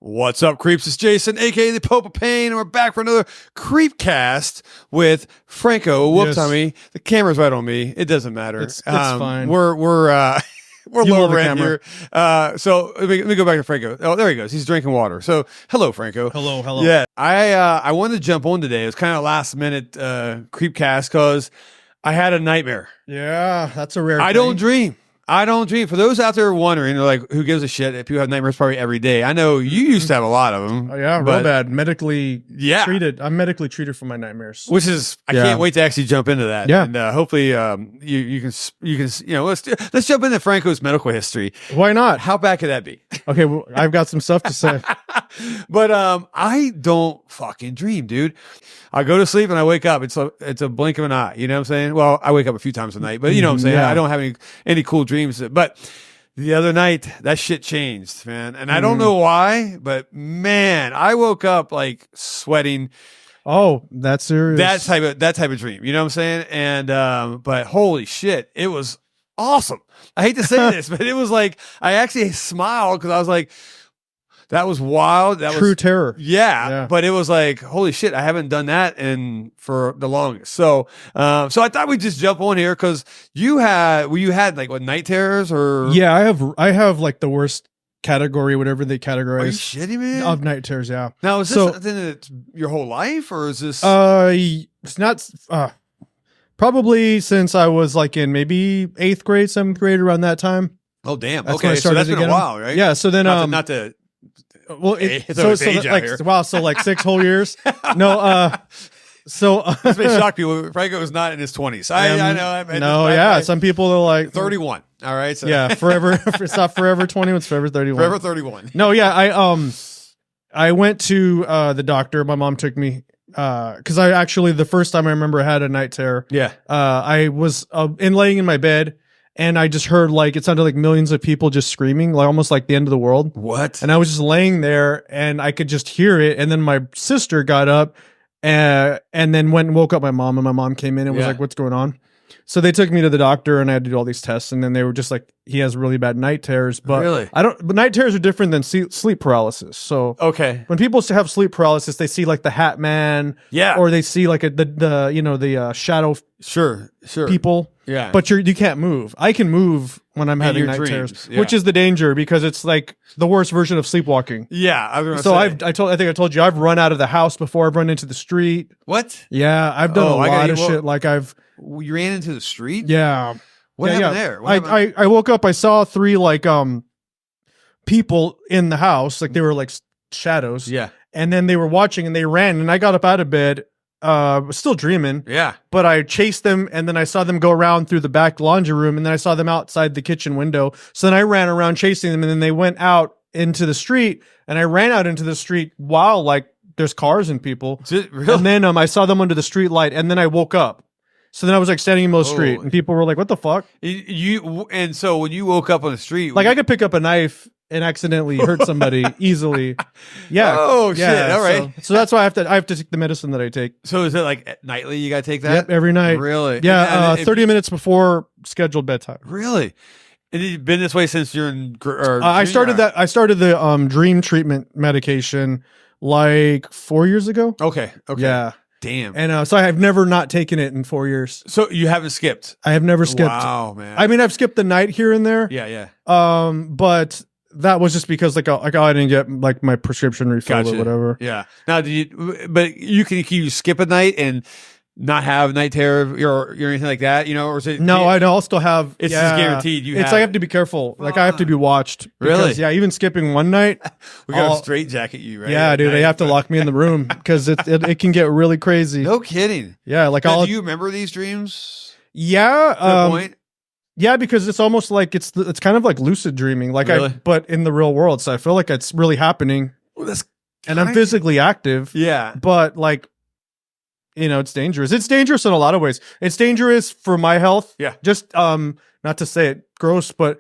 What's up, creeps? It's Jason, aka the Pope of Pain, and we're back for another Creepcast with Franco. Whoops, Yes. on me. The camera's right on me. It doesn't matter. It's fine. We're You low hold the rent camera. here. So let me go back to Franco. Oh, there he goes. He's drinking water. So hello, Franco. Hello. Yeah, I wanted to jump on today. It was kind of last minute Creepcast because I had a nightmare. Yeah, that's a rare I thing. don't dream. For those out there wondering, they're like, who gives a shit if you have nightmares probably every day? I know you used to have a lot of them. Oh, yeah, real but- bad. Medically Yeah. treated. I'm medically treated for my nightmares. Which is, I Yeah. can't wait to actually jump into that. Yeah. And hopefully, you can, let's jump into Franco's medical history. Why not? How bad could that be? Okay, well, I've got some stuff to say. But I don't fucking dream, dude. I go to sleep and I wake up. It's a blink of an eye. You know what I'm saying? Well, I wake up a few times a night, but you know what I'm saying? Yeah. I don't have any cool dreams. But the other night, that shit changed, man. And I don't know why, but man, I woke up like sweating. Oh, that's serious. That type of dream. You know what I'm saying? And but holy shit, it was awesome. I hate to say this, but it was like I actually smiled because I was like, that was wild. That true was terror. yeah, but it was like, holy shit, I haven't done that for the longest. So I thought we'd just jump on here because you had like what, night terrors or Yeah, I have like the worst category, whatever they Are you categorize shitting, man? of night terrors. Yeah. Now is this So- something that's your whole life or is this It's not. Probably since I was like in maybe 8th grade, 7th grade, around that time. oh damn. That's when I Okay, so started that's to been a get 'em. while, right? Yeah. So then, Not to well, throw his age out like here. wow, so like 6 whole years. No, so This may shock people. Franco was not in his 20s. I know. I meant no, this- yeah. I- Some people are like 31. All right. So Yeah, forever. It's not forever 20. It's forever 31. forever 31. No, yeah. I went to the doctor. My mom took me because I actually the first time I remember I had a night terror. Yeah. I was laying in my bed and I just heard like it sounded like millions of people just screaming, like almost like the end of the world. What? And I was just laying there and I could just hear it. And then my sister got up and then went and woke up my mom, and my mom came in and was Yeah. like, "What's going on?" So they took me to the doctor and I had to do all these tests. And then they were just like, he has really bad night terrors. But Really? but night terrors are different than sleep paralysis. So Okay. when people have sleep paralysis, they see like the Hat Man, Yeah. or they see like the shadow Sure. people. Yeah. But you can't move. I can move when I'm having your night dreams, terrors, yeah. which is the danger because it's like the worst version of sleepwalking. yeah. I was gonna So say. I think I told you I've run out of the house before. I've run into the street. What? Yeah, I've done Oh, a I gotta lot of get- shit. Like You ran into the street? yeah. What Yeah, happened yeah. there? What happened? I woke up. I saw 3 like people in the house. Like they were like shadows. Yeah. And then they were watching and they ran. And I got up out of bed, still dreaming. Yeah. But I chased them and then I saw them go around through the back laundry room and then I saw them outside the kitchen window. So then I ran around chasing them and then they went out into the street and I ran out into the street while like there's cars and people. Is it real? And then I saw them under the street light and then I woke up. So then I was like standing in the middle of the street Oh. and people were like, "What the fuck?" And so when you woke up on the street, Like I could pick up a knife and accidentally hurt somebody easily. Yeah. Oh, shit. All right. So that's why I have to take the medicine that I take. So is it like nightly? You got to take that? Yep, every night. Really? Yeah, And if 30 minutes before scheduled bedtime. Really? And you've been this way since you're in. I started the dream treatment medication like 4 years ago. Okay. Okay. Yeah. Damn. And so I have never not taken it in 4 years. So you haven't skipped. I have never skipped. Wow, man. I mean, I've skipped the night here and there. Yeah. Yeah. But that was just because like I didn't get like my prescription refilled Gotcha. or whatever. Yeah. Now, but can you skip a night and not have night terror or anything like that? You know, or is it? No, I'll still have. It's just guaranteed you It's have I it. have to be careful. Like I have to be watched. Because, Really? Yeah. Even skipping one night. We got I'll- to straight jacket you, right? Yeah, At dude. They night. have to lock me in the room because it can get really crazy. No kidding. Yeah. Like Now, I'll. do you remember these dreams? Yeah. To the point? Yeah, because it's almost like it's kind of like lucid dreaming, like Really? but in the real world. So I feel like it's really happening, Well, that's and I'm kind- physically active. Yeah. But like, it's dangerous. It's dangerous in a lot of ways. It's dangerous for my health. Yeah. Just not to say it gross, but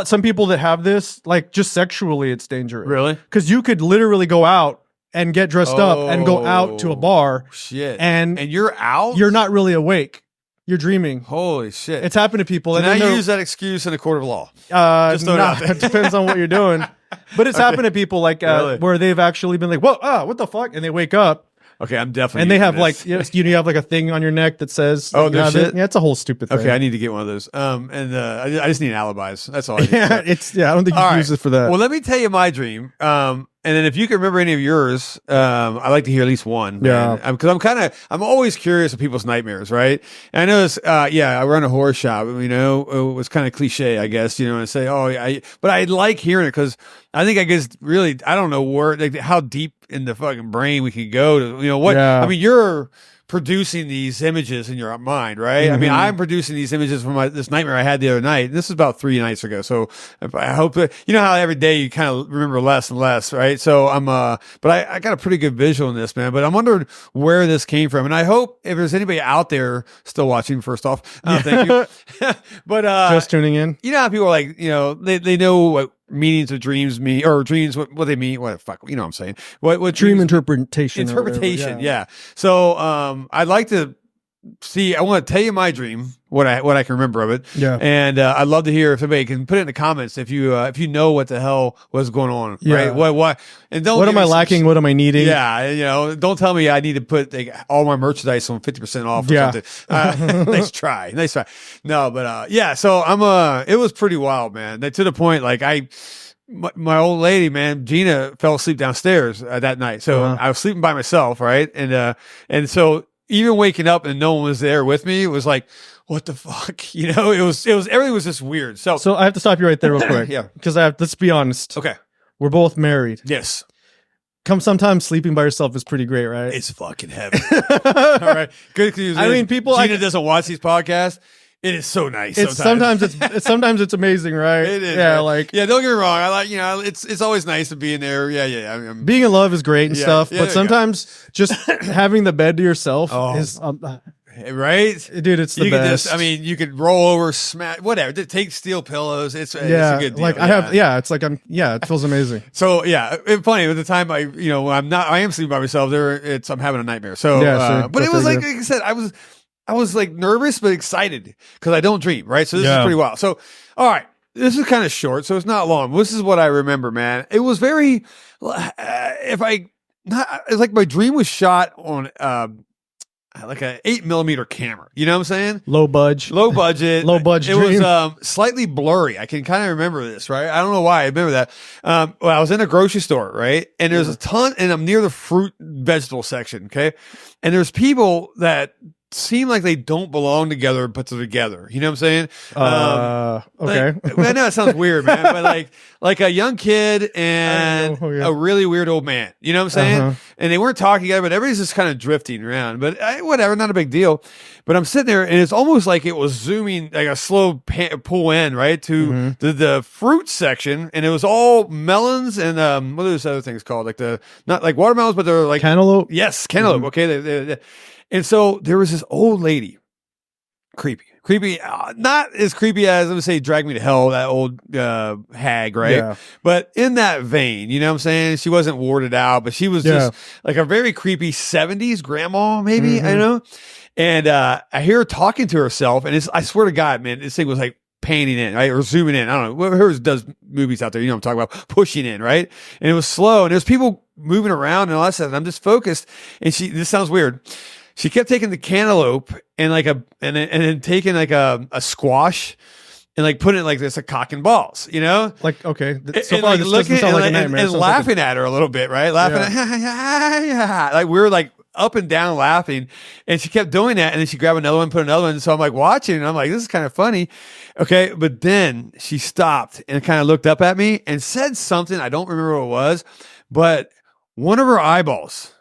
some people that have this, like just sexually, it's dangerous. Really? Because you could literally go out and get dressed up and go out to a Oh. bar, Shit. and you're out? you're not really awake. you're dreaming. Holy shit. It's happened to people. And then I they're- use that excuse in a court of law. Just throw it out there. it depends on what you're doing. But it's happened to people like Really? where they've actually been like, whoa, what the fuck? And they wake up Okay, I'm definitely. and they have using like, this. you have like a thing on your neck that says, Oh, you no have it. shit? Yeah, it's a whole stupid thing. Okay, I need to get one of those. I just need alibis. That's all I need. yeah, I don't think you All can right. use it for that. Well, let me tell you my dream. And then if you can remember any of yours, I'd like to hear at least one. Yeah. Because I'm always curious of people's nightmares, right? And I know this, I run a horror shop, it was kind of cliche, I guess, and say, but I like hearing it because I think I don't know where, like, how deep in the fucking brain we could go to, what, Yeah. I mean, you're producing these images in your mind, right? I mean, Mhm. I'm producing these images from this nightmare I had the other night. This is about 3 nights ago. So I hope that, how every day you kind of remember less and less, right? So but I got a pretty good visual in this, man, but I'm wondering where this came from. And I hope if there's anybody out there still watching, first off, thank you. But, Just tuning in. you know how people are like, they know what meanings of dreams mean, or dreams, what they mean, what the fuck, you know what I'm saying? What Dream dreams- interpretation. or whatever, interpretation, yeah. So I'd like to see, I want to tell you my dream, what I can remember of it. Yeah. And I'd love to hear if somebody can put it in the comments if you know what the hell was going on, Yeah. right? What and don't What give am I me some lacking? What am I needing? yeah, don't tell me I need to put all my merchandise on 50% off or Yeah. something. Nice try. No, but so it was pretty wild, man. To the point, like my old lady, man, Gina, fell asleep downstairs that night. So Uh-huh. I was sleeping by myself, right? And so even waking up and no one was there with me, it was like, what the fuck? It was everything was just weird. So So I have to stop you right there real quick. Yeah. Because let's be honest. okay. We're both married. Yes. Sometimes sleeping by yourself is pretty great, right? It's fucking heaven. All right. Good news. I mean, people- Gina doesn't watch these podcasts. It is so nice. It's sometimes it's amazing, right? It is. Yeah, right? like yeah. Don't get me wrong. I like it's always nice to be in there. Yeah. I'm, being in love is great and Yeah, stuff, yeah, but there you sometimes just having the bed to yourself Oh. is, right. dude, it's the You could best. you could roll over, smash, whatever. Take steel pillows. It's a good deal. like I have, it's like it feels amazing. So it's funny. At the time, when I am sleeping by myself. I'm having a nightmare. So, Yeah, but go it was like figure. I said, I was like nervous but excited because I don't dream, right? So this is Yeah. pretty wild. So, all right, this is kind of short, so it's not long. This is what I remember, man. It was very, it's like my dream was shot on like a 8mm camera. You know what I'm saying? Low budge. Low budget. Low budget It dream. was slightly blurry. I can kind of remember this, right? I don't know why I remember that. Well, I was in a grocery store, right? And there's a ton, and I'm near the fruit vegetable section, okay? And there's people that seem like they don't belong together, but they're together. You know what I'm saying? Okay. I know it sounds weird, man, but like a young kid and Oh, yeah. a really weird old man. You know what I'm saying? Uh-huh. And they weren't talking together, but everybody's just kind of drifting around. But whatever, not a big deal. But I'm sitting there, and it's almost like it was zooming, like a slow pull in, right, to Mm-hmm. the fruit section, and it was all melons and what are those other things called? Like not like watermelons, but they're like Cantaloupe. yes, cantaloupe. Okay, and so there was this old lady, creepy, not as creepy as I would say Drag Me to Hell, that old hag, right? Yeah. But in that vein, you know what I'm saying? She wasn't warded out, but she was just like a very creepy 70s grandma, maybe, I know. And I hear her talking to herself, and I swear to God, man, this thing was like panning in, right? Or zooming in. I don't know. Whoever does movies out there, you know what I'm talking about, pushing in, right? And it was slow, and there's people moving around and all that stuff, and I'm just focused. And this sounds weird. She kept taking the cantaloupe and and then taking like a squash and like putting it like this, a cock and balls, you know? Like, okay. And, So far, like this looking doesn't sound like a and nightmare. It and sounds like laughing at her a little bit, right? Laughing at like we were like up and down laughing, and she kept doing that, and then she grabbed another one, put another one. So I'm like watching, and I'm like, this is kind of funny. Okay, but then she stopped and kind of looked up at me and said something. I don't remember what it was, but one of her eyeballs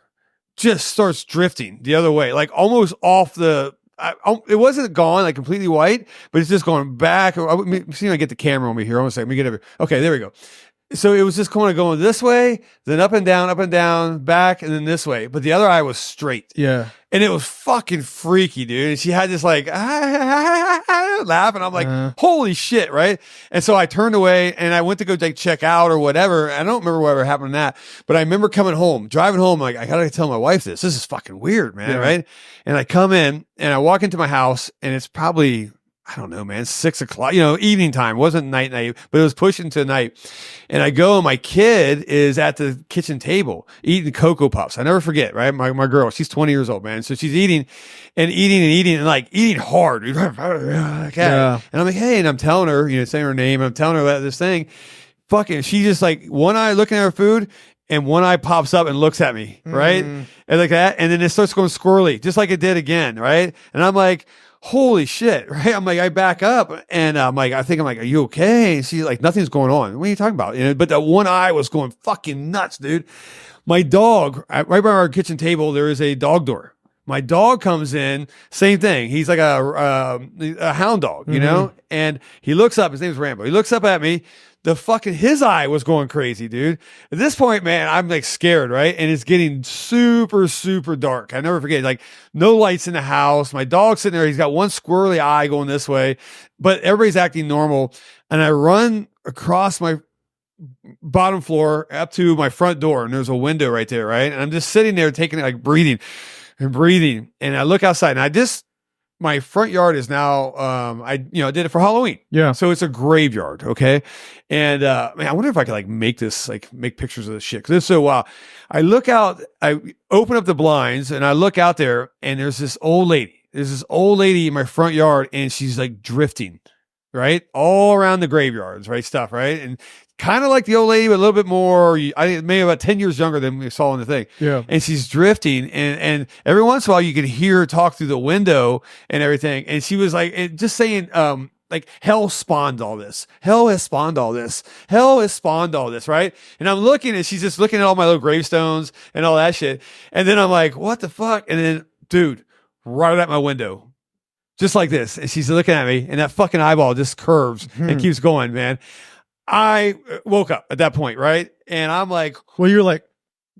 just starts drifting the other way, like almost off the. It wasn't gone, like completely white, but it's just going back. See if I get the camera over here. Almost like, let me get over. Okay, there we go. So it was just kind of going this way, then up and down, back, and then this way. But the other eye was straight. Yeah. And it was fucking freaky, dude. And she had this like laugh, and I'm like, holy shit, right? And so I turned away and I went to go like check out or whatever. I don't remember whatever happened to that, but I remember coming home, driving home, like I gotta tell my wife this. This is fucking weird, man, right? And I come in and I walk into my house, and it's probably, I don't know, man, 6 o'clock, evening time. It wasn't night, but it was pushing to night. And I go, and my kid is at the kitchen table eating Cocoa Puffs. I never forget, right? My girl, she's 20 years old, man. So she's eating and like eating hard. Yeah. And I'm like, hey, and I'm telling her, saying her name. I'm telling her about this thing. Fucking, she just like one eye looking at her food, and one eye pops up and looks at me, right? And like that. And then it starts going squirrely, just like it did again, right? And I'm like, holy shit, right? I'm like, I back up, and I'm like, are you okay? And she's like, nothing's going on. What are you talking about? But that one eye was going fucking nuts, dude. My dog, right by our kitchen table, there is a dog door. My dog comes in, same thing. He's like a hound dog, and he looks up. His name's Rambo. He looks up at me. His eye was going crazy, dude. At this point, man, I'm like scared, right? And it's getting super, super dark. I never forget, like no lights in the house. My dog's sitting there. He's got one squirrely eye going this way, but everybody's acting normal. And I run across my bottom floor up to my front door, and there's a window right there, right? And I'm just sitting there taking it, like breathing. And I look outside, and my front yard is now, I did it for Halloween. Yeah. So it's a graveyard. Okay. And, man, I wonder if I could make pictures of this shit. Cause it's so wild. I look out, I open up the blinds, and I look out there, and there's this old lady in my front yard, and she's like drifting, right? All around the graveyards, right? Stuff, right? And kind of like the old lady, but a little bit more, I think maybe about 10 years younger than we saw in the thing. Yeah. And she's drifting, and every once in a while you can hear her talk through the window and everything. And she was like, just saying, like, hell spawned all this. Hell has spawned all this. Hell has spawned all this, right? And I'm looking, and she's just looking at all my little gravestones and all that shit. And then I'm like, what the fuck? And then, dude, right at my window, just like this. And she's looking at me, and that fucking eyeball just curves and keeps going, man. I woke up at that point, right? And I'm like, well, you're like,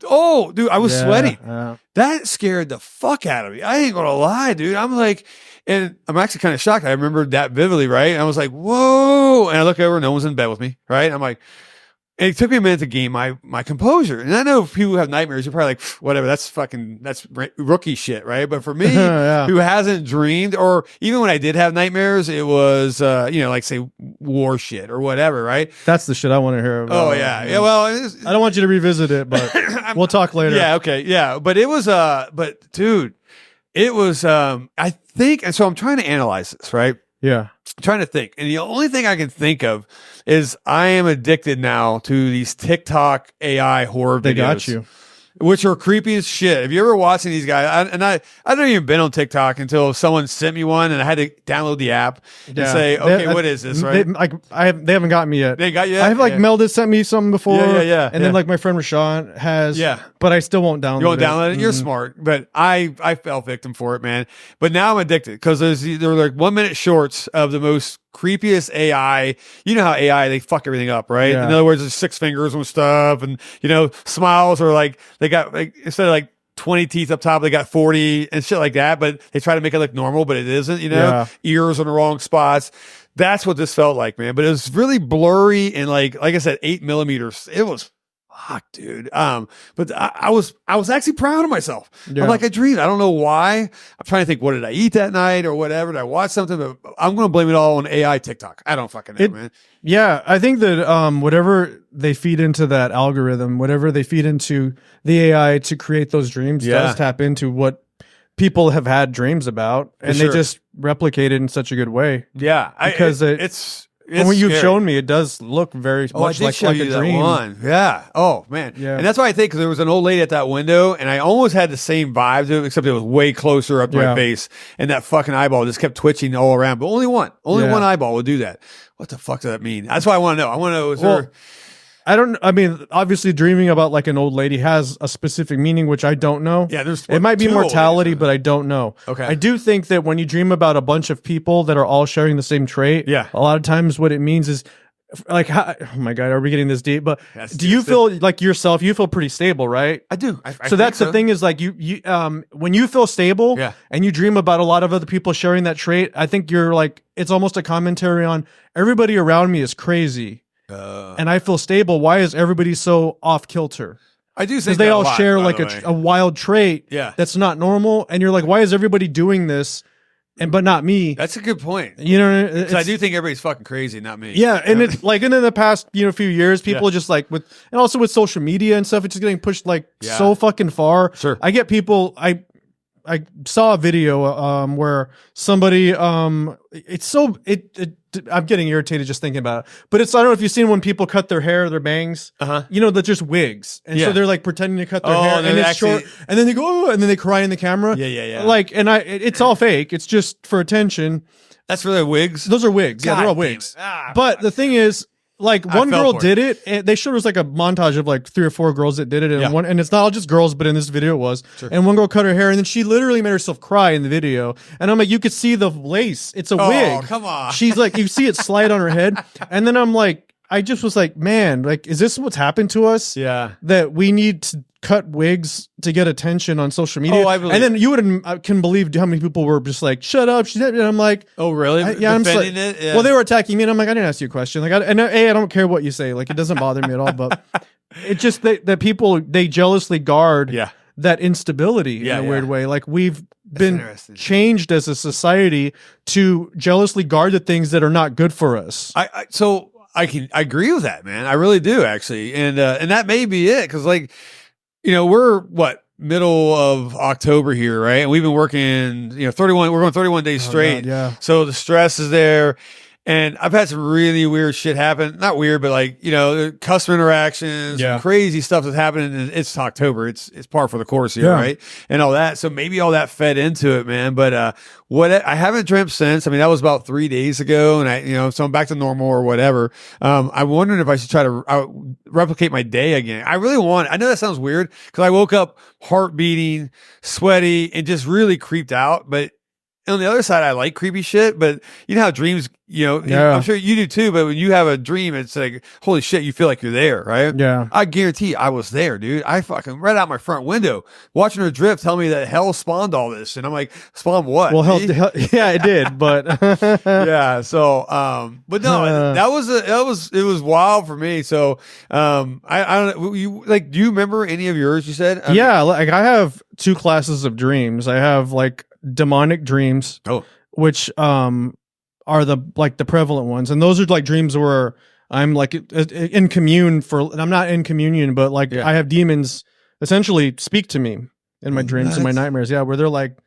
oh, dude, I was sweating. Yeah. That scared the fuck out of me. I ain't gonna lie, dude. I'm like, and I'm actually kind of shocked. I remembered that vividly, right? And I was like, whoa. And I look over, no one's in bed with me, right? I'm like, and it took me a minute to gain my composure. And I know if people who have nightmares, you're probably like, whatever, that's rookie shit, right? But for me, who hasn't dreamed, or even when I did have nightmares, it was, like say war shit or whatever, right? That's the shit I want to hear about. Oh yeah. Yeah. Well, I don't want you to revisit it, but we'll talk later. Yeah. Okay. Yeah. But it was, but dude, it was, I think, and so I'm trying to analyze this, right? Yeah. I'm trying to think. And the only thing I can think of is I am addicted now to these TikTok AI horror videos. They got you. Which are creepy as shit. If you're ever watching these guys, I don't even been on TikTok until someone sent me one, and I had to download the app and say, okay, what is this, right? They haven't got me yet. They got you yet? I have Melded sent me something before. Yeah. And then my friend Rashawn has. Yeah. But I still won't download it. You won't download it? You're smart. But I fell victim for it, man. But now I'm addicted because there are like 1 minute shorts of the most creepiest AI. You know how AI, they fuck everything up, right? Yeah. In other words, there's 6 fingers and stuff, and smiles are like, they got like, instead of like 20 teeth up top, they got 40 and shit like that, but they try to make it look normal, but it isn't, ears in the wrong spots. That's what this felt like, man. But it was really blurry, and like I said, 8 millimeters. It was fuck, dude. But I was actually proud of myself. Yeah. I'm like, I dreamed. I don't know why. I'm trying to think, what did I eat that night or whatever? Did I watch something? But I'm going to blame it all on AI TikTok. I don't fucking know, man. Yeah, I think that whatever they feed into that algorithm, whatever they feed into the AI to create those dreams, does tap into what people have had dreams about, and they just replicate it in such a good way. Yeah, because it's from what you've shown me, it does look very much like a dream. One. Yeah. Oh man. Yeah. And that's why I think, because there was an old lady at that window, and I almost had the same vibe to it, except it was way closer up to my face, and that fucking eyeball just kept twitching all around. But only one eyeball would do that. What the fuck does that mean? That's why I want to know. I want to know, is there... I mean, obviously dreaming about like an old lady has a specific meaning, which I don't know. Yeah, it might be mortality, but I don't know. Okay. I do think that when you dream about a bunch of people that are all sharing the same trait, a lot of times what it means is like, how, oh my God, are we getting this deep? But That's do you deep. feel like yourself, you feel pretty stable, right? I do. So that's the thing is like when you feel stable Yeah. and you dream about a lot of other people sharing that trait, I think you're like, it's almost a commentary on everybody around me is crazy and I feel stable. Why is everybody so off kilter? I do think Because they that all a lot, share by like the way. a wild trait Yeah. that's not normal. And you're like, why is everybody doing this? But not me. That's a good point. You know, Because I do think everybody's fucking crazy, not me. yeah, and it's like, and in the past, few years, people are just like and also with social media and stuff, it's just getting pushed like so fucking far. Sure. I get people. I saw a video where somebody I'm getting irritated just thinking about it. But I don't know if you've seen when people cut their hair, their bangs. They're just wigs, and so they're like pretending to cut their hair, and it's short, and then they go, oh, and then they cry in the camera. Yeah. Like, and it's all fake. It's just for attention. That's really wigs. Those are wigs. Yeah, they're all God damn wigs. it. But the thing is, like, one fell girl for it. did it, and they showed us like a montage of like 3 or 4 girls that did it, and and it's not all just girls, but in this video it was. Sure. And one girl cut her hair, and then she literally made herself cry in the video. And I'm like, you could see the lace. It's a wig. Come on. She's like, you see it slide on her head, and then I'm like, I just was like, man, like, is this what's happened to us? Yeah. That we need to cut wigs to get attention on social media. Oh, I believe. And then you wouldn't can believe how many people were just like, shut up. And I'm like, Oh, really? I'm Defending like, it? Yeah. well, they were attacking me, and I'm like, I didn't ask you a question. Like, I don't care what you say. Like, it doesn't bother me at all. But it's just that people, they jealously guard that instability in a weird way. Like, we've been changed as a society to jealously guard the things that are not good for us. So I agree with that, man. I really do, actually, and that may be it, because like, we're middle of October here, right? And we've been working, 31. We're going 31 days straight. God, yeah. So the stress is there. And I've had some really weird shit happen. Not weird, but like, customer interactions, crazy stuff that's happening. And it's October. It's par for the course here, right? And all that. So maybe all that fed into it, man. But I haven't dreamt since. I mean, that was about 3 days ago, and so I'm back to normal or whatever. I'm wondering if I should try to replicate my day again. I really want. I know that sounds weird, because I woke up heart beating, sweaty, and just really creeped out. But on the other side, I like creepy shit, but you know how dreams, I'm sure you do too, but when you have a dream, it's like, holy shit, you feel like you're there, right? Yeah. I guarantee I was there, dude. I fucking read out my front window, watching her drift, tell me that hell spawned all this. And I'm like, spawned what? Well, hell, yeah, it did, but yeah. So, but no, it was wild for me. So, I don't know. Do you remember any of yours? You said? Yeah. Like, I have 2 classes of dreams. I have like demonic dreams, which are the prevalent ones, and those are like dreams where I'm like in commune and I'm not in communion, but like I have demons essentially speak to me in my dreams and my nightmares, where they're like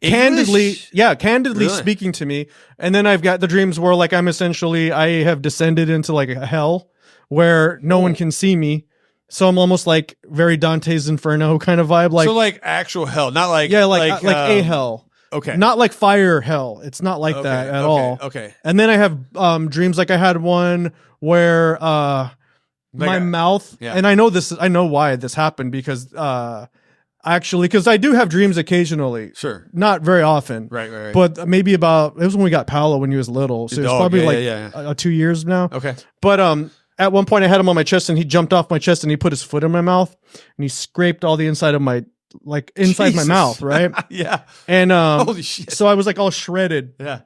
candidly really? Speaking to me. And then I've got the dreams where like I have descended into like a hell where no one can see me. So I'm almost like very Dante's Inferno kind of vibe, like, so like actual hell, not like like a hell. Okay, not like fire hell. It's not like that at all. Okay, and then I have dreams, like I had one where my mouth, and I know why this happened, because actually, because I do have dreams occasionally. Sure, not very often. Right. But maybe it was when we got Paolo when he was little, so it's probably 2 years now. Okay, but at one point I had him on my chest, and he jumped off my chest and he put his foot in my mouth and he scraped all the inside of my my mouth, right? Yeah. And holy shit. So I was like all shredded. Yeah.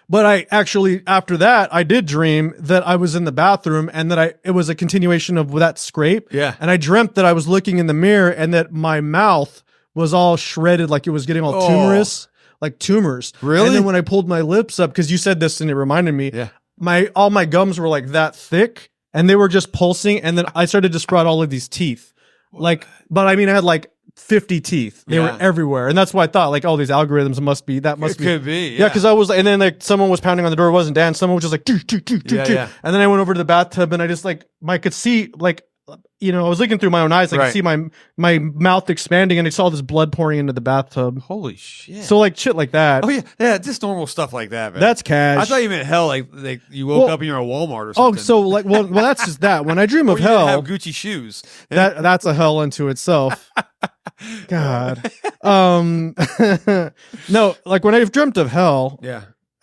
But I actually, after that, I did dream that I was in the bathroom, and that it was a continuation of that scrape. Yeah. And I dreamt that I was looking in the mirror, and that my mouth was all shredded, like it was getting all tumorous, like tumors. Really? And then when I pulled my lips up, because you said this and it reminded me, all my gums were like that thick, and they were just pulsing, and then I started to sprout all of these teeth. Like, but I mean, I had like 50 teeth. They were everywhere. And that's why I thought, like, all these algorithms must be. Could be. Yeah, because I was, and then like someone was pounding on the door. It wasn't Dan. Someone was just like, and then I went over to the bathtub, and I just like, I could see, like, I was looking through my own eyes. I could see my mouth expanding, and I saw this blood pouring into the bathtub. Holy shit. So like shit like that. Oh yeah. Yeah. Just normal stuff like that, man. That's cash. I thought you meant hell. Like you woke up and you're at Walmart or something. Oh, so like, well, that's just that. When I dream of you hell, have Gucci shoes. That's a hell unto itself. God. No, like when I've dreamt of hell,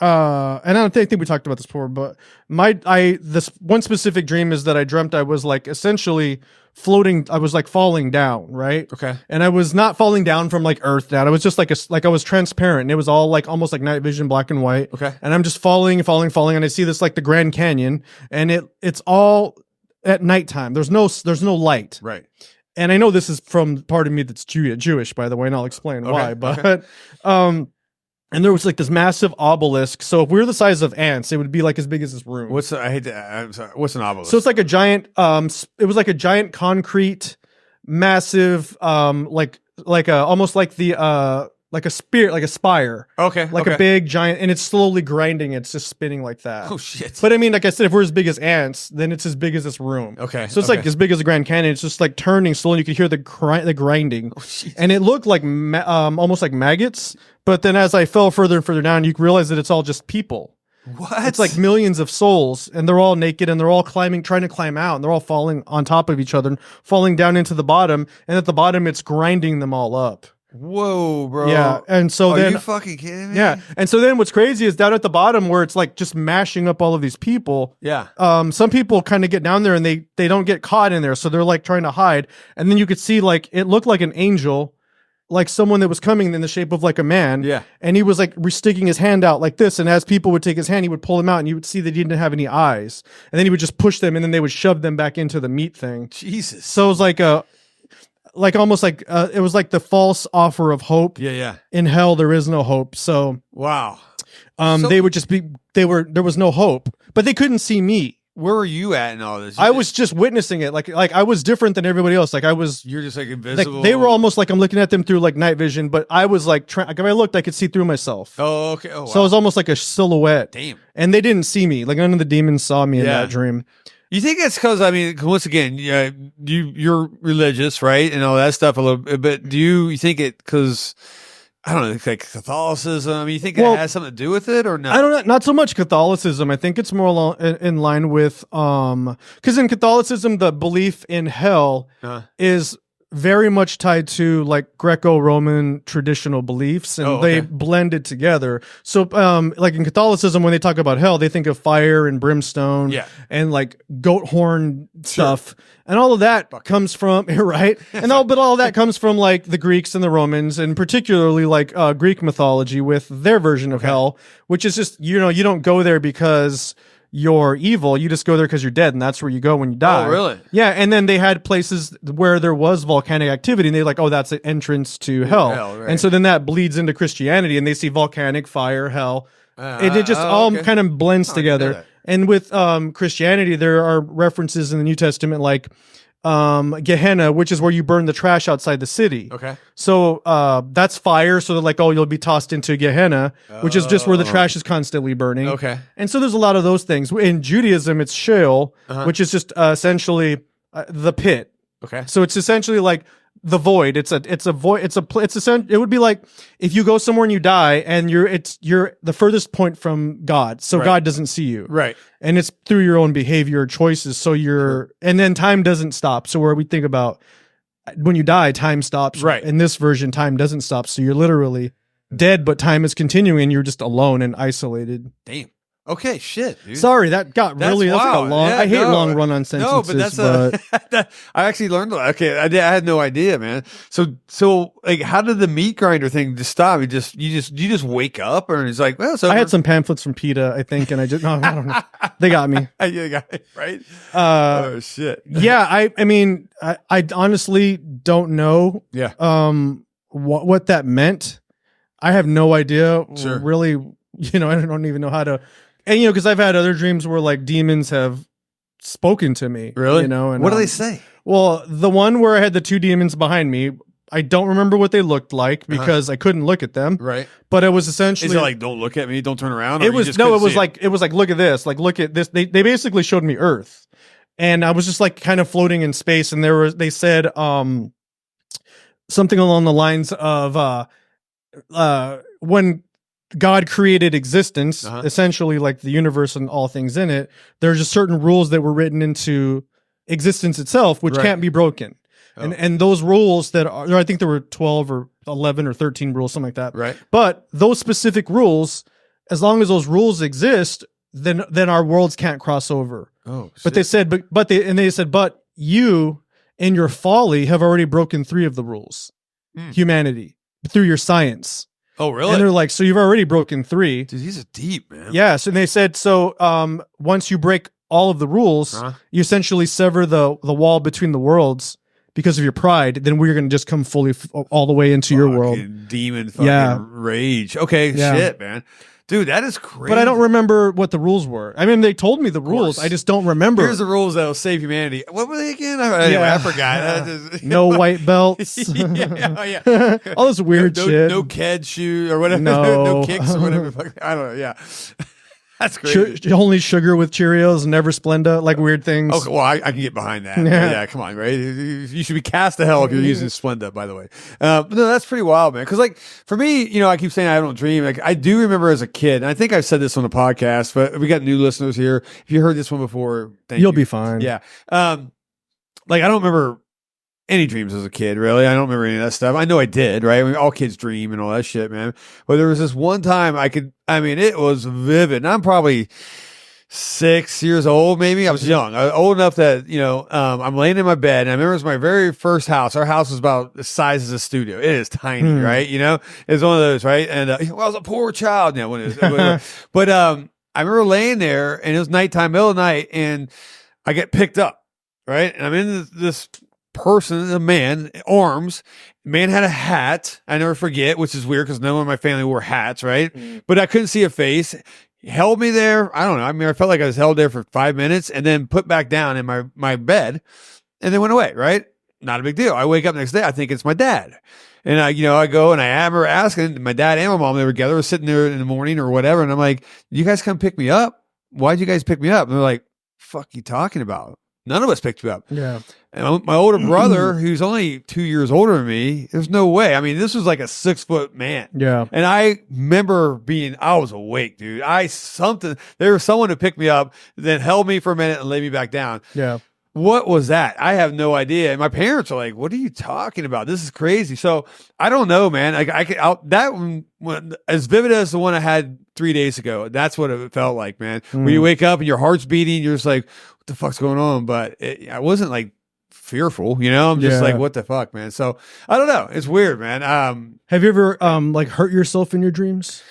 and I don't think we talked about this before, but this one specific dream is that I dreamt I was like essentially floating. I was like falling down, right? Okay. And I was not falling down from like earth down. I was just like I was transparent. And it was all like almost like night vision, black and white. Okay. And I'm just falling, and I see this like the Grand Canyon, and it's all at nighttime. There's no light. Right. And I know this is from part of me that's Jewish, by the way, and I'll explain why. But and there was like this massive obelisk. So if we were the size of ants, it would be like as big as this room. I'm sorry. What's an obelisk? So it's like a giant. It was like a giant concrete, massive, almost like like a spear, like a spire. Okay. Like a big giant, and it's slowly grinding. It's just spinning like that. Oh shit. But I mean, like I said, if we're as big as ants, then it's as big as this room. Okay. So it's like as big as the Grand Canyon. It's just like turning slowly. You could hear the grinding, and it looked like almost like maggots. But then as I fell further and further down, you realize that it's all just people. What? It's like millions of souls, and they're all naked, and they're all trying to climb out, and they're all falling on top of each other, and falling down into the bottom. And at the bottom, it's grinding them all up. Whoa, bro. Yeah. And so then, are you fucking kidding me? Yeah. And so then what's crazy is down at the bottom where it's like just mashing up all of these people. Yeah. Some people kind of get down there and they don't get caught in there. So they're like trying to hide. And then you could see like, it looked like an angel, like someone that was coming in the shape of like a man. Yeah. And he was like sticking his hand out like this. And as people would take his hand, he would pull them out, and you would see that he didn't have any eyes. And then he would just push them, and then they would shove them back into the meat thing. Jesus. So it was like almost like it was like the false offer of hope. Yeah. In hell there is no hope. So wow. They would just be there was no hope, but they couldn't see me. Where were you at in all this? I was just witnessing it. Like I was different than everybody else. Like you're just like invisible. Like they were almost like I'm looking at them through like night vision, but I was like if I looked, I could see through myself. Oh, okay. Oh, wow. So it was almost like a silhouette. Damn. And they didn't see me. Like none of the demons saw me in that dream. You think it's because, I mean, once again, you're religious, right? And all that stuff a little bit, but do you think it because, I don't know, like Catholicism, you think it has something to do with it or not? I don't know. Not so much Catholicism. I think it's more in line with, because in Catholicism, the belief in hell is very much tied to like Greco-Roman traditional beliefs, and they blended together. So, like in Catholicism, when they talk about hell, they think of fire and brimstone, and like goat horn stuff, and all of that comes from right, and all of that comes from like the Greeks and the Romans, and particularly like Greek mythology with their version of hell, which is just you don't go there because you're evil, you just go there because you're dead, and that's where you go when you die. Oh, really? Yeah, and then they had places where there was volcanic activity, and they're like, oh, that's an entrance to hell. Right. And so then that bleeds into Christianity, and they see volcanic, fire, hell. It just all kind of blends together. And with Christianity, there are references in the New Testament like Gehenna, which is where you burn the trash outside the city. Okay. So that's fire. So they're like, oh, you'll be tossed into Gehenna, which is just where the trash is constantly burning. Okay. And so there's a lot of those things. In Judaism, it's Sheol, which is just essentially the pit. Okay. So it's essentially like the void. It's a void. It would be like if you go somewhere and you die, and you're the furthest point from God. So God doesn't see you. Right. And it's through your own behavior or choices. So and then time doesn't stop. So where we think about when you die, time stops. Right. In this version, time doesn't stop. So you're literally dead, but time is continuing, and you're just alone and isolated. Damn. Okay, shit, dude. Sorry, that's like a long. Yeah, I hate long run-on sentences. No, but I actually learned. Okay, I had no idea, man. So like, how did the meat grinder thing just stop? You just wake up, or it's like, well, so I had some pamphlets from PETA, I think, and I don't know. They got me. You got it, right? Oh shit. Yeah, I mean, I honestly don't know. Yeah. What that meant. I have no idea. Sure. Really, I don't even know how to. And because I've had other dreams where like demons have spoken to me. Really? And what do they say? Well, the one where I had the two demons behind me, I don't remember what they looked like because I couldn't look at them. Right. But it was essentially Is it like, don't look at me, don't turn around? It was like look at this, like look at this. They basically showed me Earth, and I was just like kind of floating in space, and they said something along the lines of when God created existence, essentially like the universe and all things in it, there's just certain rules that were written into existence itself, which can't be broken. Oh. And those rules that are, I think there were 12 or 11 or 13 rules, something like that. Right. But those specific rules as long as those rules exist, then our worlds can't cross over. Oh, shit. But they said, but you in your folly have already broken 3 of the rules. Humanity through your science. Oh, really? And they're like, so you've already broken 3. Dude, these are deep, man. Yes, and they said so. Once you break all of the rules, you essentially sever the wall between the worlds because of your pride. Then we're going to just come fully all the way into your world. Demon fucking rage. Okay, shit, man. Dude, that is crazy. But I don't remember what the rules were. I mean, they told me the rules. I just don't remember. Here's the rules that'll save humanity. What were they again? I forgot. No white belts. yeah. All this weird shit. No KED shoe or whatever. No. No kicks or whatever. I don't know. Yeah. That's crazy. Only sugar with Cheerios, never Splenda, like weird things. Okay, well, I can get behind that. Yeah, come on, right? You should be cast to hell if you're using Splenda, by the way. But no, that's pretty wild, man. Because, like, for me, I keep saying I don't dream. Like, I do remember as a kid, and I think I've said this on the podcast, but we got new listeners here. If you heard this one before, you'll be fine. Yeah. Like, I don't remember any dreams as a kid, really. I don't remember any of that stuff. I know I did, right? I mean, all kids dream and all that shit, man. But there was this one time it was vivid. And I'm probably 6 years old, maybe. I was young. I was old enough that, I'm laying in my bed. And I remember it was my very first house. Our house was about the size of a studio. It is tiny, right? It's one of those, right? And I was a poor child. But I remember laying there, and it was nighttime, middle of the night, and I get picked up, right? And I'm in this person, a man, arms. Man had a hat. I never forget, which is weird because no one in my family wore hats, right? But I couldn't see a face. He held me there. I don't know. I mean, I felt like I was held there for 5 minutes and then put back down in my bed and then went away, right? Not a big deal. I wake up the next day. I think it's my dad. And I go and I remember asking my dad and my mom, they were together, sitting there in the morning or whatever. And I'm like, you guys come pick me up? Why'd you guys pick me up? And they're like, fuck you talking about? None of us picked you up. Yeah. And my older brother, who's only 2 years older than me, there's no way. I mean, this was like a 6-foot man. Yeah. And I remember I was awake, dude. There was someone who picked me up, then held me for a minute and laid me back down. Yeah. What was that? I have no idea. And my parents are like, what are you talking about? This is crazy. So I don't know, man. That one, as vivid as the one I had 3 days ago, that's what it felt like, man. When you wake up and your heart's beating, you're just like, what the fuck's going on? But I wasn't like fearful, I'm just like, what the fuck, man? So I don't know. It's weird, man. Have you ever like hurt yourself in your dreams?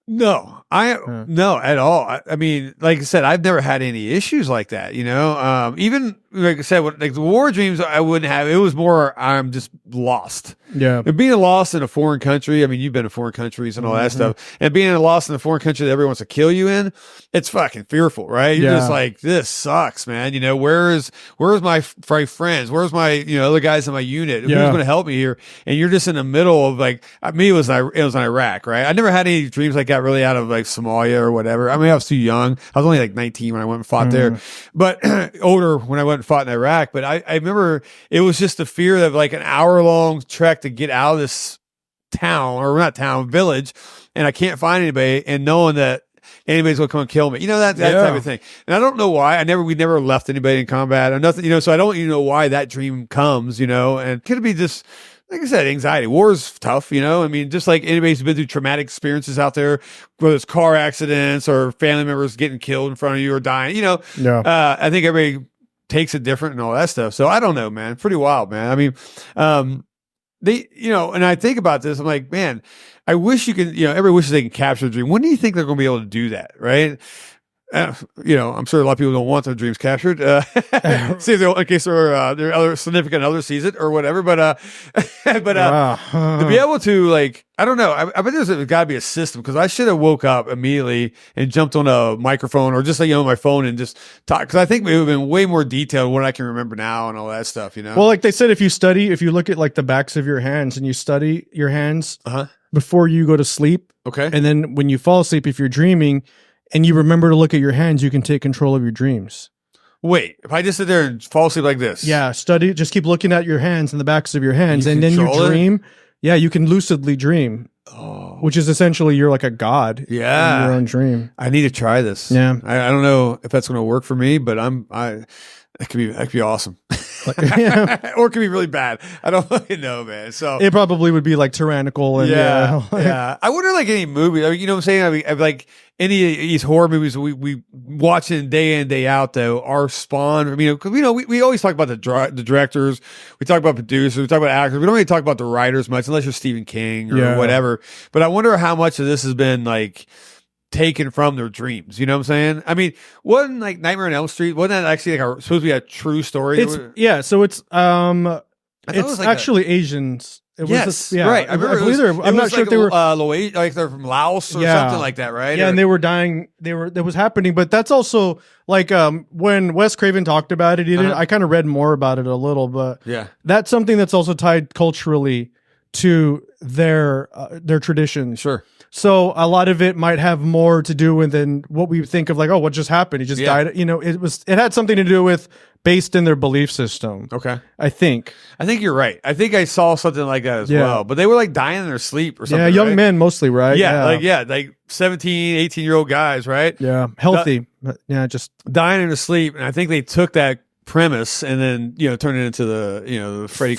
No, no, at all. I mean, like I said, I've never had any issues like that, even like I said, like the war dreams, I wouldn't have. It was more, I'm just lost. Yeah. And being lost in a foreign country. I mean, you've been to foreign countries and all that stuff, and being lost in a foreign country that everyone wants to kill you in, it's fucking fearful, right? You're just like, this sucks, man. Where's my friends? Where's my, other guys in my unit? Who's going to help me here? And you're just in the middle of like, me, it was in Iraq, right? I never had any dreams like that really out of like Somalia or whatever. I mean, I was too young. I was only like 19 when I went and fought there, but older when I went and fought in Iraq. But I remember it was just the fear of like an hour-long trek to get out of this town, or not town, village, and I can't find anybody, and knowing that anybody's gonna come and kill me, that type of thing. And I don't know why. We never left anybody in combat or nothing, so I don't even know why that dream comes, and could it be just, like I said, anxiety. War is tough, I mean, just like anybody who's been through traumatic experiences out there, whether it's car accidents or family members getting killed in front of you or dying, I think everybody takes it different and all that stuff. So I don't know, man. Pretty wild, man. I mean, and I think about this, I'm like, man, I wish you could, everybody wishes they can capture a dream. When do you think they're going to be able to do that? Right. I'm sure a lot of people don't want their dreams captured. See if in case their other significant other sees it or whatever. But to be able to, like, I don't know. I bet there's got to be a system, because I should have woke up immediately and jumped on a microphone or just like my phone and just talk, because I think it would have been way more detailed than what I can remember now and all that stuff. Well, like they said, if you look at like the backs of your hands and you study your hands before you go to sleep, okay, and then when you fall asleep, if you're dreaming and you remember to look at your hands, you can take control of your dreams. Wait, if I just sit there and fall asleep like this? Yeah, just keep looking at your hands and the backs of your hands, and then you dream. Yeah, you can lucidly dream, which is essentially you're like a god in your own dream. I need to try this. Yeah. I don't know if that's going to work for me, but that could be awesome. or it could be really bad. I don't fucking know, man. So it probably would be like tyrannical and yeah. I wonder, like any movie. I mean, you know what I'm saying? I mean, like any of these horror movies we watch it day in day out though are spawned from, because we always talk about the directors, we talk about producers, we talk about actors. We don't really talk about the writers much unless you're Stephen King or whatever. But I wonder how much of this has been like taken from their dreams. You know what I'm saying? I mean, wasn't like Nightmare on Elm Street, wasn't that actually like supposed to be a true story? So it's actually Asians. It was right. I'm not sure if they were like they're from Laos or something like that, right? Yeah, and they were dying. That was happening, but that's also like when Wes Craven talked about it. I kind of read more about it a little, but that's something that's also tied culturally to their traditions. Sure. So a lot of it might have more to do with than what we think of, like, oh, what just happened? He just died. It had something to do with based in their belief system. Okay. I think you're right. I think I saw something like that as well. But they were like dying in their sleep or something. Yeah, young men mostly, right? Like 17, 18-year-old guys, right? Yeah, healthy. Just dying in their sleep. And I think they took that premise and then turned it into the Freddy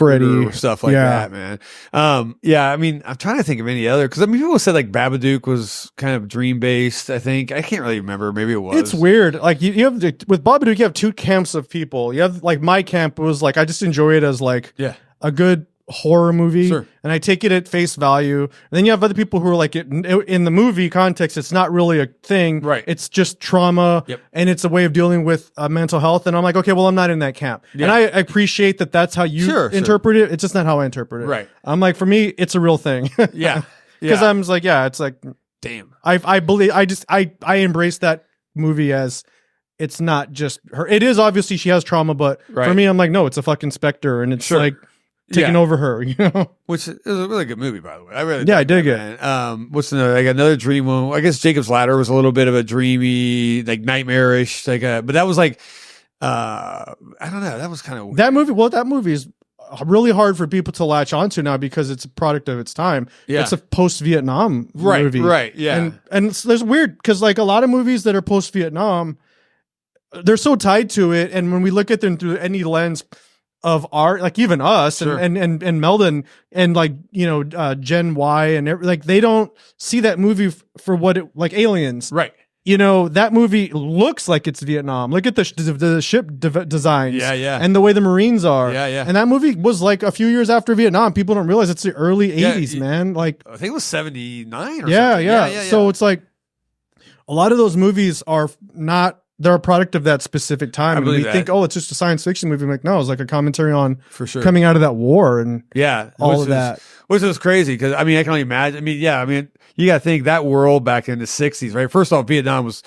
stuff like that, man. I mean, I'm trying to think of any other, because I mean, people said like Babadook was kind of dream based. I can't really remember. Maybe it was. It's weird. Like you have with Babadook, you have two camps of people. You have like my camp was like, I just enjoy it as like a good horror movie, and I take it at face value. And then you have other people who are like, in the movie context, it's not really a thing, right? It's just trauma, and it's a way of dealing with mental health. And I'm like, okay, well, I'm not in that camp, and I appreciate that. That's how you interpret it. It's just not how I interpret it. Right. I'm like, for me, it's a real thing. Because I'm just like, it's like, damn. I believe I embrace that movie as. It's not just her. It is obviously she has trauma, but for me, I'm like, no, it's a fucking specter, and it's like. Taking over her, which is a really good movie, by the way. I dig it. What's another? Like another dream one. I guess Jacob's Ladder was a little bit of a dreamy, like nightmarish, but that was like, I don't know. That was kind of weird. That movie. Well, that movie is really hard for people to latch onto now because it's a product of its time. Yeah. It's a post-Vietnam movie, right? Yeah, and there's weird because like a lot of movies that are post-Vietnam, they're so tied to it, and when we look at them through any lens of art, like even us and Meldon and like Gen Y and like they don't see that movie for what it like Aliens, right? That movie looks like it's Vietnam. Look at the ship designs, and the way the Marines are, And that movie was like a few years after Vietnam. People don't realize it's the early '80s, man. Like I think it was '79 or something. Yeah. So it's like a lot of those movies are not. They're a product of that specific time. And we think, oh, it's just a science fiction movie. I'm like, no, it's like a commentary on coming out of that war and all of that. Which is crazy because, I mean, I can only imagine. I mean, you got to think that world back in the 60s, right? First off, Vietnam was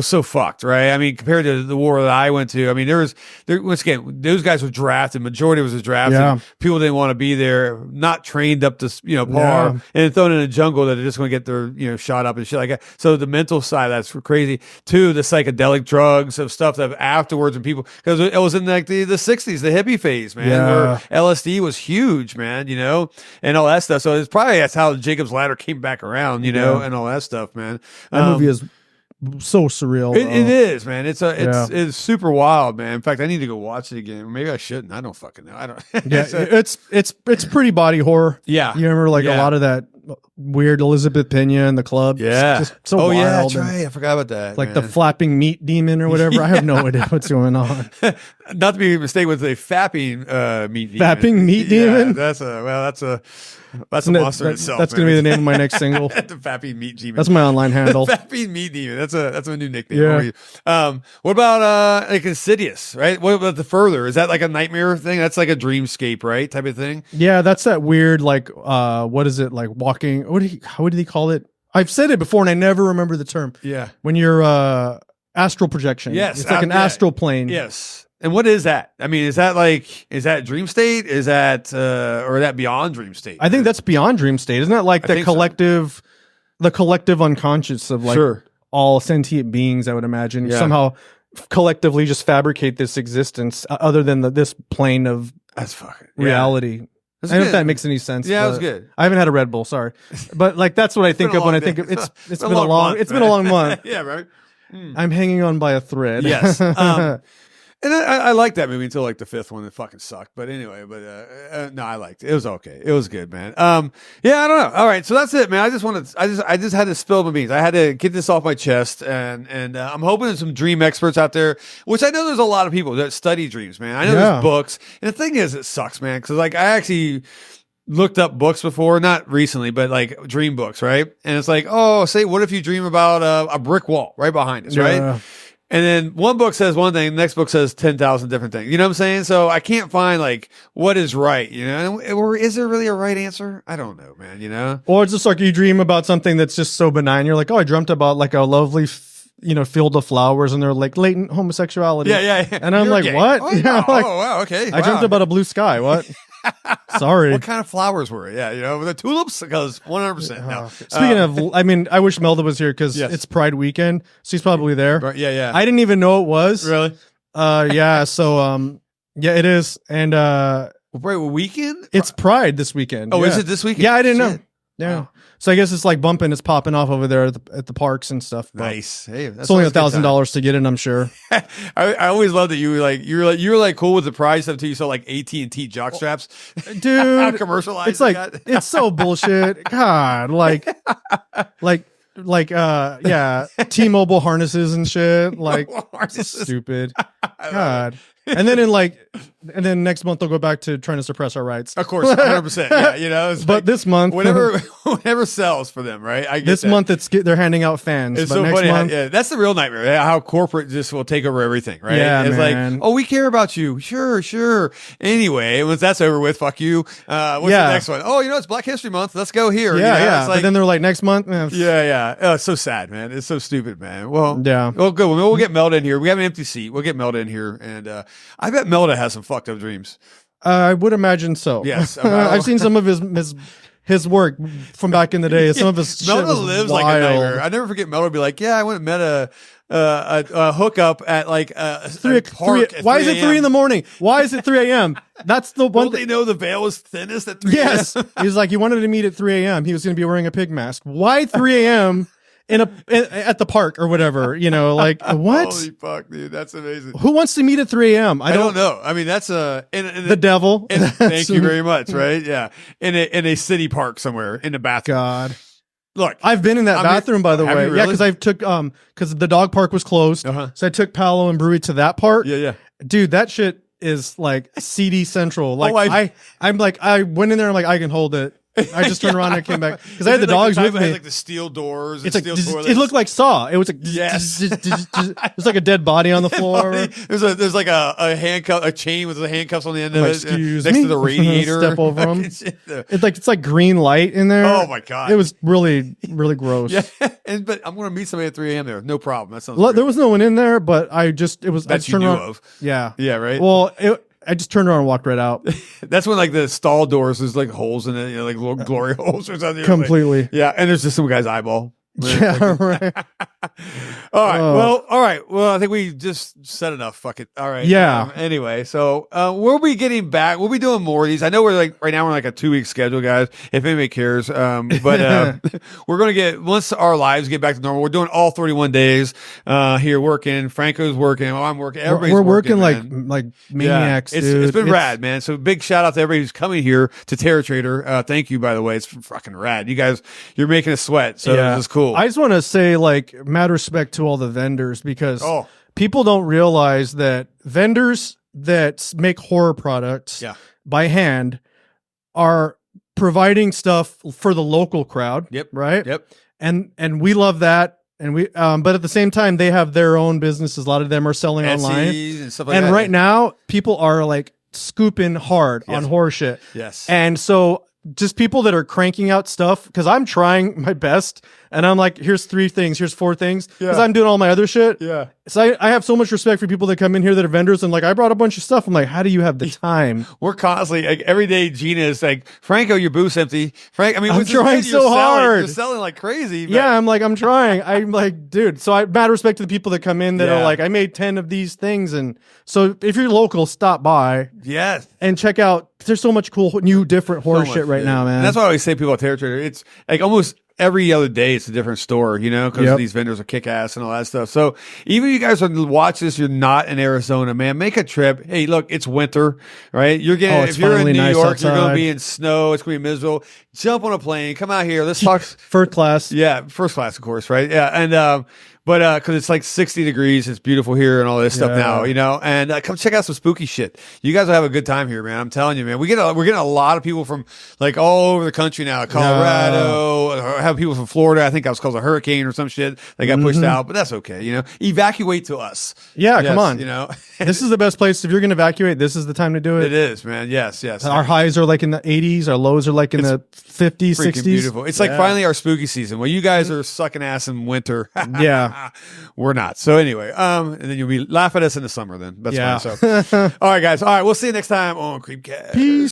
so fucked, right? I mean, compared to the war that I went to, I mean, once again, those guys were drafted. Majority was drafted. Yeah. People didn't want to be there, not trained up to, par, and thrown in a jungle that are just going to get their, shot up and shit like that. So the mental side, that's crazy. Two, the psychedelic drugs of stuff that afterwards and people, because it was in like the 60s, the hippie phase, man, where LSD was huge, man, and all that stuff. So that's how Jacob's Ladder came back around, and all that stuff, man. That movie is so surreal. It is, man. It's super wild, man. In fact, I need to go watch it again. Maybe I shouldn't. I don't fucking know. I don't. It's pretty body horror. Yeah, you remember like a lot of that weird Elizabeth Pena in the club. Yeah, just so wild. Yeah, that's right. I forgot about that. Like the flapping meat demon or whatever. I have no idea what's going on. Not to be mistaken with a fapping meat demon. Fapping meat demon. That's a monster in itself. That's going to be the name of my next single. The fapping meat demon. That's my online handle. The fapping meat demon. That's a new nickname. Yeah. What about like Insidious? Right. What about The Further? Is that like a nightmare thing? That's like a dreamscape, right? Type of thing. Yeah, that's that weird like what is it like walking? How did he call it? I've said it before and I never remember the term. Yeah. When you're astral projection. Yes. It's like an astral plane. Yes. And what is that? I mean, is that dream state? Is that or is that beyond dream state? I think that's beyond dream state. Isn't that like the collective unconscious of like all sentient beings, I would imagine. Somehow collectively just fabricate this existence other than this plane of reality. I don't know if that makes any sense. Yeah, it was good. I haven't had a Red Bull, sorry. But like that's what I think of when I think of it's been a long month. Yeah, right. I'm hanging on by a thread. Yes. And I liked that movie until like the fifth one that fucking sucked. But anyway, no, I liked it. It was okay. It was good, man. Yeah, I don't know. All right, so that's it, man. I just had to spill my beans. I had to get this off my chest, and I'm hoping there's some dream experts out there, which I know there's a lot of people that study dreams, man. I know there's books, and the thing is, it sucks, man, because like I actually looked up books before, not recently, but like dream books, right? And it's like, oh, say, what if you dream about a brick wall right behind us, right? And then one book says one thing, the next book says 10,000 different things. You know what I'm saying? So I can't find like what is right, you know? Or is there really a right answer? I don't know, man, you know? Or it's just like you dream about something that's just so benign. You're like, oh, I dreamt about like a lovely, field of flowers, and they're like latent homosexuality. Yeah. And I'm like, gay. what? Oh, Like, wow, okay. I dreamt about a blue sky. What? Sorry. What kind of flowers were it? Yeah, the tulips, because 100%. No. Speaking of, I mean, I wish Melda was here because it's Pride weekend. She's probably there. Yeah. I didn't even know it was. Really? Yeah. So, yeah, it is. And Right, weekend? it's Pride this weekend. Oh, yeah. is it this weekend? Yeah, I didn't know. Shit. Yeah. Wow. So I guess it's like bumping. It's popping off over there at the parks and stuff. But Nice. Hey, that's it's only always a good time. $1,000 to get in, I'm sure. I always love that you were like cool with the price stuff until you saw like AT&T jock straps. Dude, Commercialized. it's like it's so bullshit. God, yeah, T-Mobile harnesses and shit. Like stupid. God. And then next month they'll go back to trying to suppress our rights. Of course, 100%. Yeah, it's but like, this month, whatever sells for them, right? I get this that. month they're handing out fans. It's but so next funny. month, That's the real nightmare. How corporate just will take over everything, right? Yeah, it's man. like, oh, we care about you. Sure. Anyway, once that's over with, fuck you. What's the next one? Oh, it's Black History Month. Let's go here. Yeah. It's like, but then they're like next month. Yeah. Oh, it's so sad, man. It's so stupid, man. Well, yeah. Well, good. We'll get Melda in here. We have an empty seat. We'll get Melda in here, and I bet Melda has some fucked up dreams. I would imagine so. Yes, I've seen some of his work from back in the day. Some of his shit Melda was lives wild. like a nightmare. I never forget Melda would be like, yeah, I went and met a hookup at like a park. Why is it 3 a.m? Why is it 3 a.m? That's the one Don't they know the veil is thinnest at 3 Yes. a.m.? He's like, he wanted to meet at 3 a.m. He was going to be wearing a pig mask. Why 3 a.m. at the park or whatever? Like what? Holy fuck, dude, that's amazing. Who wants to meet at 3 a.m? I don't know. I mean, that's the devil. Thank you very much. Right? Yeah, in a city park somewhere in the bathroom. God. Look, I've been in that bathroom, by the way. Really? Yeah, because I took because the dog park was closed, so I took Paolo and Brewy to that park. Yeah. Dude, that shit is like CD Central. Like I went in there. I'm like, I can hold it. I just turned around and came back because I had the dogs with me. It has like the steel doors. It's and like steel toilets. it looked like Saw. It was like yes. There's like a dead body on the floor. There's like a handcuff, a chain with the handcuffs on the end of it. Excuse next me. to the radiator. Step over them. It's like green light in there. Oh my god! It was really gross. Yeah, but I'm going to meet somebody at 3 a.m. there. No problem. That sounds. There was no one in there, but I just you knew of. Yeah. Yeah. Right. Well, I just turned around and walked right out. That's when like the stall doors, there's like holes in it, like little glory holes or something. Completely. Like, yeah, and there's just some guy's eyeball. Yeah, right. All right. Well, I think we just said enough. Fuck it. All right. Yeah. Anyway, so we'll be getting back. We'll be doing more of these. I know we're like right now we're like a 2-week schedule, guys. If anybody cares, but we're gonna get once our lives get back to normal. We're doing all 31 days here working. Franco's working. I'm working. Everybody's we're working like maniacs. Yeah. Dude. It's been rad, man. So big shout out to everybody who's coming here to Terror Trader. Thank you, by the way. It's fucking rad. You guys, you're making us sweat. So this is cool. I just want to say, like, mad respect to all the vendors because people don't realize that vendors that make horror products by hand are providing stuff for the local crowd. Yep. Right. Yep. And we love that. And we, but at the same time, they have their own businesses. A lot of them are selling online and stuff like and that. right now, people are like scooping hard on horror shit. Yes. And so just people that are cranking out stuff, because I'm trying my best and I'm like, here's 3 things, here's 4 things, because I'm doing all my other shit. Yeah. So I have so much respect for people that come in here that are vendors and like, I brought a bunch of stuff. I'm like, how do you have the time? We're constantly, like, every day Gina is like, Franco, your booth's empty. Frank, I mean, I'm trying so hard. You're selling like crazy. But... Yeah, I'm like, I'm trying. I'm like, dude. So I mad respect to the people that come in that are like, I made 10 of these things. And so if you're local, stop by. Yes. And check out. There's so much cool, new, different horror shit right now, man. And that's why I always say people at Terror Trader, it's like almost every other day it's a different store, you know, because these vendors are kick ass and all that stuff. So even if you guys are watching this, you're not in Arizona, man, make a trip. Hey, look, it's winter, right? You're getting, if you're in New York, you're going to be in snow. It's going to be miserable. Jump on a plane, come out here. Let's talk first class. Yeah. First class, of course. Right. Yeah. And, but cause it's like 60 degrees, it's beautiful here and all this stuff now, you know, and come check out some spooky shit. You guys will have a good time here, man. I'm telling you, man, we're getting a lot of people from like all over the country now, Colorado, have people from Florida. I think that was caused a hurricane or some shit. They got pushed out, but that's okay. You know, evacuate to us. Yeah. Come on. You know, this is the best place. If you're going to evacuate, this is the time to do it. It is, man. Yes. Our highs are like in the 80s. Our lows are like in the 50s, 60s. Beautiful. It's like finally our spooky season. Well, you guys are sucking ass in winter. Yeah. We're not. So anyway, and then you'll be laugh at us in the summer then. That's fine. So all right, guys. All right, we'll see you next time on Creepcast. Peace.